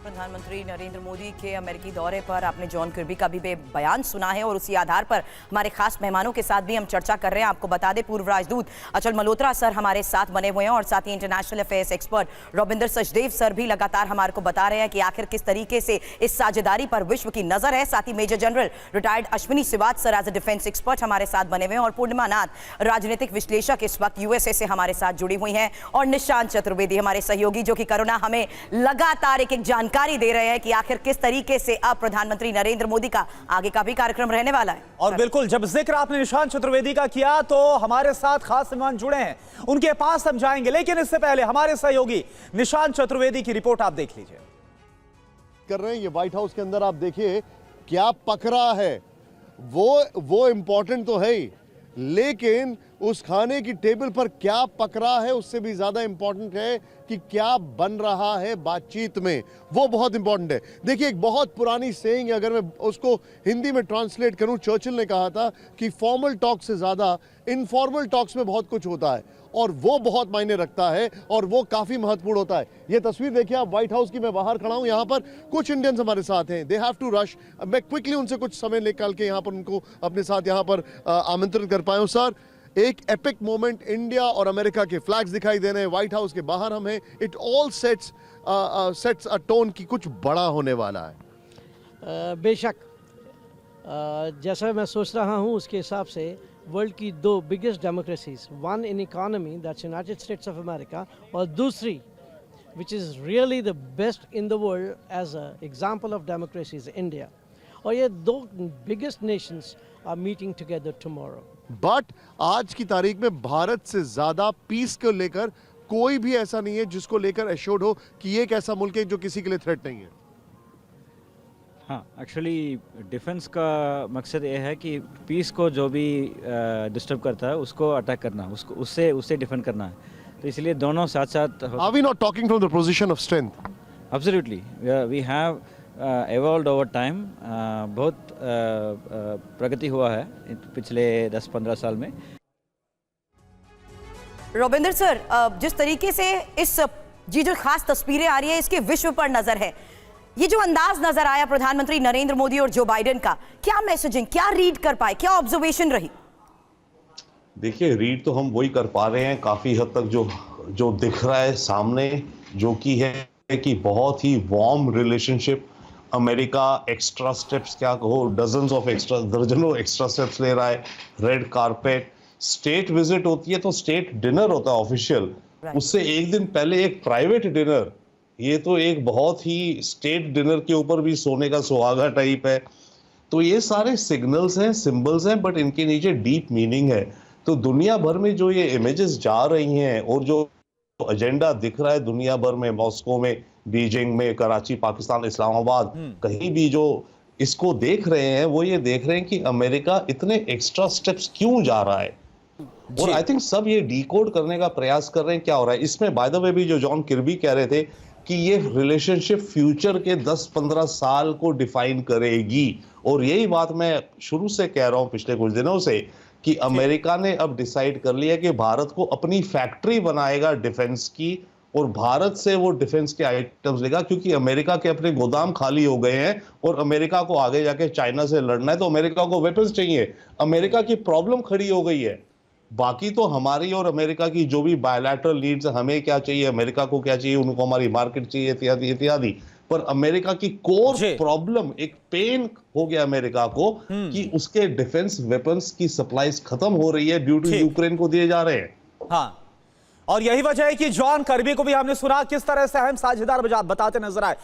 प्रधानमंत्री नरेंद्र मोदी के अमेरिकी दौरे पर आपने जॉन किर्बी का भी बयान सुना है और उसी आधार पर हमारे खास मेहमानों के साथ भी हम चर्चा कर रहे हैं। आपको बता दें, पूर्व राजदूत अचल मल्होत्रा सर हमारे साथ बने हुए हैं और साथ ही international affairs expert Ravinder Sachdev sir भी लगातार हमारे को बता रहे हैं कि आखिर किस तरीके से इस साझेदारी पर विश्व की नजर है। साथ ही major general retired Ashwini Siwach sir as a defence expert हमारे साथ बने हुए हैं और पूर्णिमा नाथ राजनीतिक विश्लेषक इस वक्त यूएसए से हमारे साथ जुड़ी हुई हैं और निशांत चतुर्वेदी हमारे सहयोगी जो कि कोरोना हमें लगातार एक जानकारी दे रहे हैं कि आखिर किस तरीके से अब प्रधानमंत्री नरेंद्र मोदी का आगे का भी कार्यक्रम रहने वाला है। और बिल्कुल, जब जिक्र आपने निशांत चतुर्वेदी का किया तो हमारे साथ खास मेहमान जुड़े हैं, उनके पास हम जाएंगे, लेकिन इससे पहले हमारे सहयोगी निशांत चतुर्वेदी की रिपोर्ट आप देख लीजिए। कर रहे हैं ये व्हाइट हाउस के अंदर, आप देखिए क्या पक रहा है, वो इंपॉर्टेंट तो है ही, लेकिन उस खाने की टेबल पर क्या पक रहा है उससे भी ज्यादा इंपॉर्टेंट है कि क्या बन रहा है बातचीत में, वो बहुत इंपॉर्टेंट है। देखिए, एक बहुत पुरानी सेइंग है, अगर मैं उसको हिंदी में ट्रांसलेट करूं, चर्चिल ने कहा था कि फॉर्मल टॉक से ज्यादा इनफॉर्मल टॉक्स में बहुत कुछ होता है और वो बहुत मायने रखता है और वो काफी महत्वपूर्ण होता है। ये तस्वीर देखिए आप व्हाइट हाउस की, मैं बाहर खड़ा हूं, यहाँ पर कुछ इंडियंस हमारे साथ हैं, दे हैव टू रश। मैं क्विकली उनसे कुछ समय निकाल के यहाँ पर उनको अपने साथ यहाँ पर आमंत्रित कर पाया हूं। सर, एक एपिक मोमेंट, इंडिया और अमेरिका के फ्लैग्स दिखाई दे रहे हैं, व्हाइट हाउस के बाहर हम हैं, it all sets a tone कि कुछ बड़ा होने वाला है। बेशक जैसा मैं सोच रहा हूँ उसके हिसाब से वर्ल्ड की दो biggest democracies, one in economy that's United States of America और दूसरी which is really the best in the world as a example of democracy is India, और ये दो biggest nations are meeting together tomorrow. But आज की तारीख में भारत से ज्यादा पीस को लेकर कोई भी ऐसा नहीं है जिसको लेकर एश्योर्ड हो कि ये एक ऐसा मुल्क है जो किसी के लिए थ्रेट नहीं है। हाँ, एक्चुअली डिफेंस का मकसद ये है कि पीस को जो भी डिस्टर्ब करता है उसको अटैक करना, उसको उससे डिफेंड करना है, तो इसलिए दोनों साथ साथ। Are we not talking from the position of strength? Absolutely, we have evolved over time, बहुत प्रगति हुआ है पिछले 10-15 साल में। रविंदर सर, जिस तरीके से इस जो खास तस्वीरें आ रही है इसके विश्व पर नजर है, ये जो अंदाज नजर आया प्रधानमंत्री नरेंद्र मोदी और जो बाइडेन का, क्या मैसेजिंग, क्या रीड कर पाए, क्या ऑब्जर्वेशन रही? देखिए, रीड तो हम वही कर पा रहे हैं काफी हद तक जो दिख रहा है सामने, जो कि है कि बहुत ही warm relationship. America extra steps, क्या कहो, दर्जनों एक्स्ट्रा स्टेप्स ले रहा है। रेड कारपेट, स्टेट विजिट होती है तो स्टेट डिनर होता है ऑफिशियल, उससे एक दिन पहले एक प्राइवेट डिनर, ये तो एक बहुत ही स्टेट डिनर के ऊपर भी सोने का सुहागा टाइप है। तो ये सारे सिग्नल्स हैं, सिंबल्स हैं, बट इनके नीचे डीप मीनिंग है। तो दुनिया भर में जो ये इमेजेस जा रही हैं और जो एजेंडा दिख रहा है दुनिया भर में, मॉस्को में, बीजिंग में, कराची, पाकिस्तान, इस्लामाबाद, कहीं भी जो इसको देख रहे हैं वो ये देख रहे हैं कि अमेरिका इतने एक्स्ट्रा स्टेप्स क्यों जा रहा है, और आई थिंक सब ये डिकोड करने का प्रयास कर रहे हैं क्या हो रहा है इसमें। बाय द वे भी जो जॉन किर्बी कह रहे थे कि ये रिलेशनशिप फ्यूचर के 10-15 साल को डिफाइन करेगी, और यही बात मैं शुरू से कह रहा हूं पिछले कुछ दिनों से कि अमेरिका ने अब डिसाइड कर लिया कि भारत को अपनी फैक्ट्री बनाएगा डिफेंस की, और भारत से वो डिफेंस के आइटम्स लेगा, क्योंकि अमेरिका के अपने गोदाम खाली हो गए हैं और अमेरिका को आगे जाके चाइना से लड़ना है, तो अमेरिका को वेपन्स चाहिए। अमेरिका की प्रॉब्लम खड़ी हो गई है, बाकी तो हमारी और अमेरिका की जो भी बायलैटरल नीड्स, हमें क्या चाहिए, अमेरिका को क्या चाहिए, उनको हमारी मार्केट चाहिए, इत्यादि इत्यादि, पर अमेरिका की कोर प्रॉब्लम, एक पेन हो गया अमेरिका को कि उसके डिफेंस वेपन्स की सप्लाईज खत्म हो रही है ड्यू टू यूक्रेन को दिए जा रहे हैं। हाँ, और यही वजह है कि जॉन किर्बी को भी हमने सुना किस तरह से अहम साझेदार बताते नजर आए।